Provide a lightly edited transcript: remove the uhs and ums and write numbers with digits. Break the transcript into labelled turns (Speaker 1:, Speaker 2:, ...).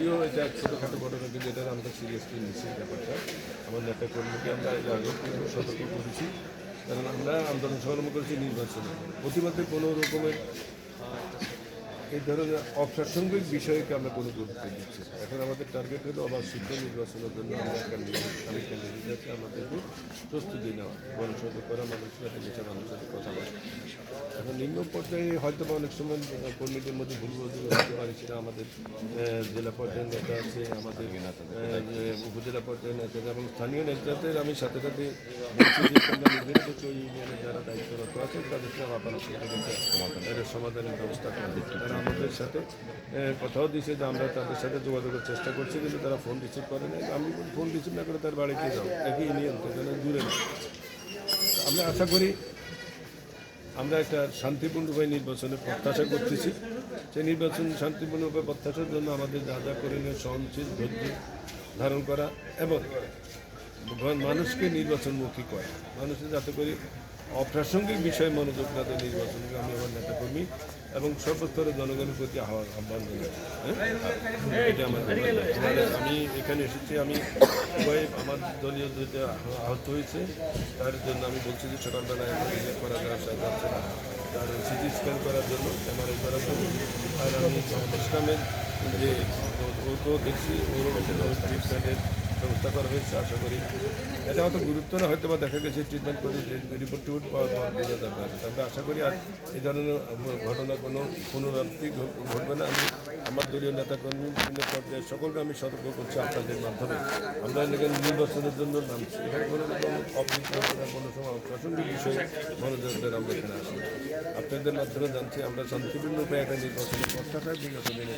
Speaker 1: যদিও এটা ছোটোখাটো ঘটনা, কিন্তু এটা আমরা সিরিয়াসলি নিচ্ছি ব্যাপারটা। আমার নেতা কর্মীকে আমরা এর আগেও সতর্ক করেছি, কারণ আমরা আন্দোলন সংগ্রাম করেছি নির্বাচনে প্রতিবাদে কোনো রকমের এই ধরনের অপ্রাসঙ্গিক বিষয়কে আমরা কোনো গুরুত্ব দিচ্ছি। এখন আমাদের টার্গেট হলো আবার শিক্ষা নির্বাচনের জন্য আমরা ক্যান্ডিডেট আছে, আমাদেরকে প্রস্তুতি নেওয়া, গণসংযোগ করা, মানুষের সাথে দেশের মানুষের সাথে কথা বলা। এখন নিম্ন পর্যায়ে হয়তো বা অনেক সময় কর্মীদের মধ্যে ভুল বোঝাবুঝি হতে পারে, সেটা আমাদের জেলা পর্যায়ের নেতা আছে, আমাদের উপজেলা পর্যায়ের নেতা এবং স্থানীয় নেতাদের আমি সাথে সাথে বলছি যে তোমরা নিজেরা দেখো ওই ইউনিয়নের যারা দায়িত্বরত আছে তাদেরকে আপনারা সমাধানের ব্যবস্থা করে দিচ্ছে। তারা আমাদের সাথে কথাও দিয়েছে যে আমরা তাদের সাথে যোগাযোগের চেষ্টা করছি, কিন্তু তারা ফোন রিসিভ করে না। আমি ফোন রিসিভ না করে তার বাড়িতে যাও, একই ইউনিয়ন তো দূরে না। আমরা আশা করি আমরা একটা শান্তিপূর্ণভাবে নির্বাচনে প্রত্যাশা করতেছি। সেই নির্বাচন শান্তিপূর্ণভাবে প্রত্যাশার জন্য আমাদের যা যা করণীয় সহনশীল ধৈর্য ধারণ করা এবং মানুষকে নির্বাচনমুখী করা, মানুষের যাতে করে অপ্রাসঙ্গিক বিষয়ে মনোযোগ না দেয় নির্বাচনকে আমি আমার নেতাকর্মী এবং সর্বস্তরের জনগণের প্রতি আহ্বান জানাই। এটা আমার আমি এখানে এসেছি, আমি সবাই আমার দলীয় যেটা আহত হয়েছে তার জন্য আমি বলছি যে সকালবেলায় করা যাচ্ছে না, তার সিটি স্ক্যান করার জন্য, এমআরআই করার জন্য। আর আমি ইসলামের যে ও তো দেখছি ওর ট্রিটমেন্টের ব্যবস্থা করা হয়েছে। আশা করি এটা অত গুরুত্ব না, হয়তো বা দেখা গেছে ট্রিটমেন্ট করে রিপোর্ট টিপোর্ট পাওয়ার পর বোঝা যাবে। আমরা আশা করি আর এই ধরনের ঘটনা কোনো পুনরাবৃত্তি ঘটবে না। আমি আমার দলীয় নেতাকর্মী পর্যায়ে সকলকে আমি সতর্ক করছি আপনাদের মাধ্যমে। আমরা নির্বাচনের জন্য নামছি, এখানে কোনো রকম অপ্রীতিকর কোনো সময় প্রাসঙ্গিক বিষয়ে মনোযোগ দেন আমরা এখানে আসি। আপনাদের মাধ্যমে জানছি আমরা শান্তিপূর্ণ উপায়ে একটা নির্বাচনের প্রত্যাশায় বিগত দিনে